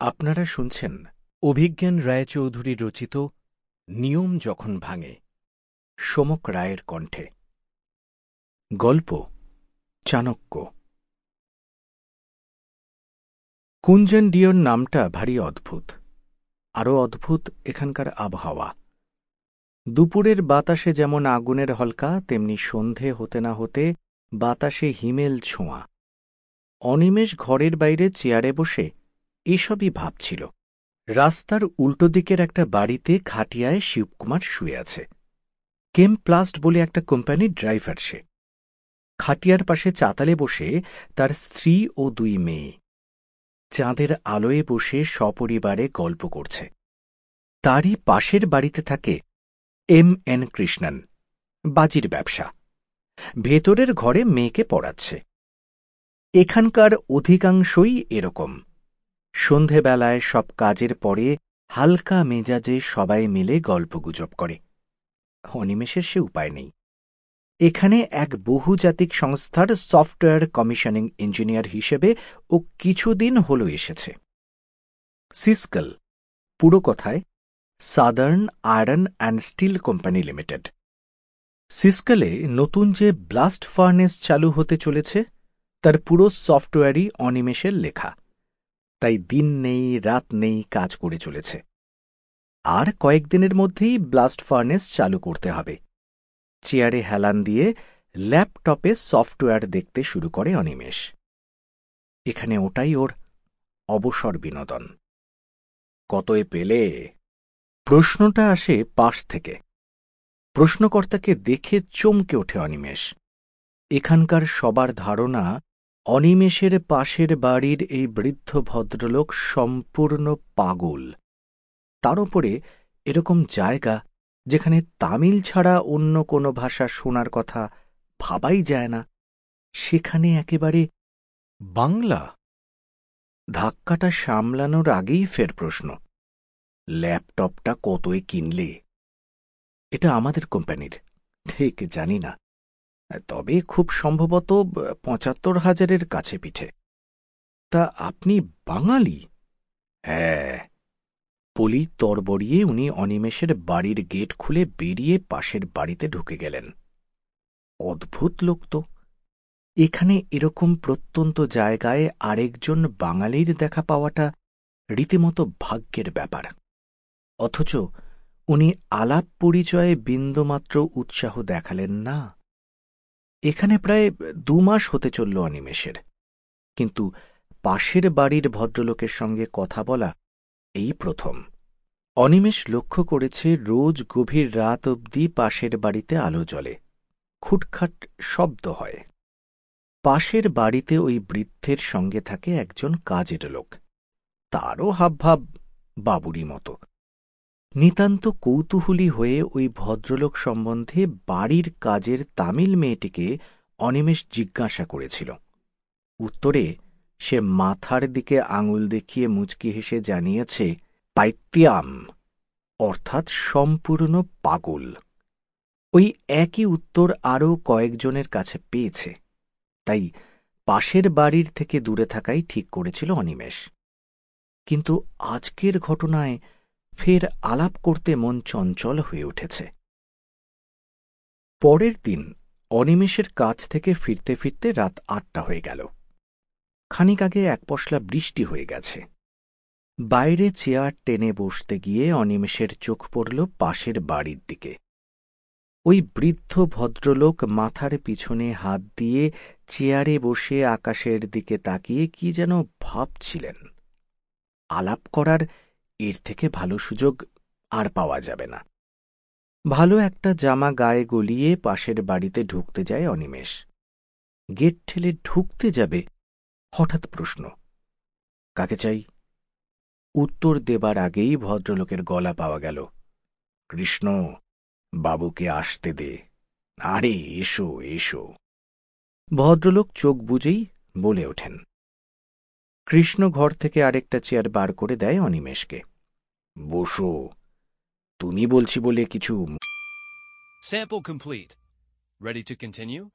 আপনারা শুনছেন অভিজ্ঞান রায়চৌধুরী রচিত নিয়ম যখন ভাঙে, সোমক রায়ের কণ্ঠে। গল্প চাণক্য। কুঞ্জনডিয়ন নামটা ভারী অদ্ভুত। আরও অদ্ভুত এখানকার আবহাওয়া। দুপুরের বাতাসে যেমন আগুনের হলকা, তেমনি সন্ধে হতে না হতে বাতাসে হিমেল ছোঁয়া। অনিমেষ ঘরের বাইরে চেয়ারে বসে এসবই ভাবছিল। রাস্তার উল্টো দিকের একটা বাড়িতে খাটিয়ায় শিবকুমার শুয়ে আছে। কেমপ্লাস্ট বলে একটা কোম্পানির ড্রাইভার সে। খাটিয়ার পাশে চাতালে বসে তার স্ত্রী ও দুই মেয়ে চাঁদের আলোয় বসে সপরিবারে গল্প করছে। তারই পাশের বাড়িতে থাকে এম.এন. কৃষ্ণন, বাজির ব্যবসা। ভেতরের ঘরে মেয়েকে পড়াচ্ছে। এখানকার অধিকাংশই এরকম। সন্ধেবেলায় সব কাজের পরে হালকা মেজাজে সবাই মিলে গল্পগুজব করে। অনিমেষের সে উপায় নেই। এখানে এক বহুজাতিক সংস্থার সফটওয়্যার কমিশনিং ইঞ্জিনিয়ার হিসেবে ও কিছুদিন হল এসেছে। সিসকল, পুরো কথায় southern iron and steel company limited. সিসকলে নতুন যে ব্লাস্ট ফার্নেস চালু হতে চলেছে তার পুরো সফটওয়্যারই অনিমেষের লেখা। তাই দিন নেই রাত নেই কাজ করে চলেছে। আর কয়েকদিনের মধ্যেই ব্লাস্ট ফার্নেস চালু করতে হবে। চেয়ারে হেলান দিয়ে ল্যাপটপে সফটওয়্যার দেখতে শুরু করে অনিমেষ। এখানে ওটাই ওর অবসর বিনোদন। কতই পেলে? প্রশ্নটা আসে পাশ থেকে। প্রশ্নকর্তাকে দেখে চমকে ওঠে অনিমেষ। এখানকার সবার ধারণা অনিমেষের পাশের বাড়ির এই বৃদ্ধ ভদ্রলোক সম্পূর্ণ পাগল। তার উপরে এরকম জায়গা যেখানে তামিল ছাড়া অন্য কোনো ভাষা শোনার কথা ভাবাই যায় না, সেখানে একেবারে বাংলা। ধাক্কাটা সামলানোর আগেই ফের প্রশ্ন, ল্যাপটপটা কতই কিনলে? এটা আমাদের কোম্পানির, ঠিক জানি না, তবে খুব সম্ভবত ৭৫,০০০-এর কাছে পিঠে। তা আপনি বাঙালি? হ্যাঁ। পলি তরবরিয়ে উনি অনিমেষের বাড়ির গেট খুলে বেরিয়ে পাশের বাড়িতে ঢুকে গেলেন। অদ্ভুত লোক তো। এখানে এরকম প্রত্যন্ত জায়গায় আরেকজন বাঙালির দেখা পাওয়াটা রীতিমতো ভাগ্যের ব্যাপার। অথচ উনি আলাপ পরিচয়ে বিন্দুমাত্র উৎসাহ দেখালেন না। এখানে প্রায় ২ মাস হতে চলল অনিমেষের, কিন্তু পাশের বাড়ির ভদ্রলোকের সঙ্গে কথা বলা এই প্রথম। অনিমেষ লক্ষ্য করেছে রোজ গভীর রাত অবধি পাশের বাড়িতে আলো জ্বলে, খুটখাট শব্দ হয়। পাশের বাড়িতে ওই বৃদ্ধের সঙ্গে থাকে একজন কাজের লোক। তারও হাবভাব বাবুরি মতো। নিতান্ত কৌতূহলী হয়ে ওই ভদ্রলোক সম্বন্ধে বাড়ির কাজের তামিল মেয়েটিকে অনিমেষ জিজ্ঞাসা করেছিল। উত্তরে সে মাথার দিকে আঙুল দেখিয়ে মুচকি হেসে জানিয়েছে পাইত্যাম, অর্থাৎ সম্পূর্ণ পাগল। ওই একই উত্তর আরও কয়েকজনের কাছে পেয়েছে। তাই পাশের বাড়ির থেকে দূরে থাকাই ঠিক করেছিল অনিমেষ। কিন্তু আজকের ঘটনায় ফের আলাপ করতে মন চঞ্চল হয়ে উঠেছে। পরের দিন অনিমেষের কাজ থেকে ফিরতে ফিরতে রাত ৮টা হয়ে গেল। খানিক আগে এক পশলা বৃষ্টি হয়ে গেছে। বাইরে চেয়ার টেনে বসতে গিয়ে অনিমেষের চোখ পড়ল পাশের বাড়ির দিকে। ওই বৃদ্ধ ভদ্রলোক মাথার পিছনে হাত দিয়ে চেয়ারে বসে আকাশের দিকে তাকিয়ে কি যেন ভাবছিলেন। আলাপ করার এর থেকে ভালো সুযোগ আর পাওয়া যাবে না। ভালো একটা জামা গায়ে গলিয়ে পাশের বাড়িতে ঢুকতে যায় অনিমেষ। গেট ঠেলে ঢুকতে যাবে, হঠাৎ প্রশ্ন, কাকে চাই? উত্তর দেবার আগেই ভদ্রলোকের গলা পাওয়া গেল, কৃষ্ণ, বাবুকে আসতে দে। আরে এসো এসো। ভদ্রলোক চোখ বুজেই বলে ওঠেন। কৃষ্ণ ঘর থেকে আরেকটা চেয়ার বার করে দেয় অনিমেষকে। বসো। তুমি বলছি বলে কিছু। Sample complete. Ready to continue?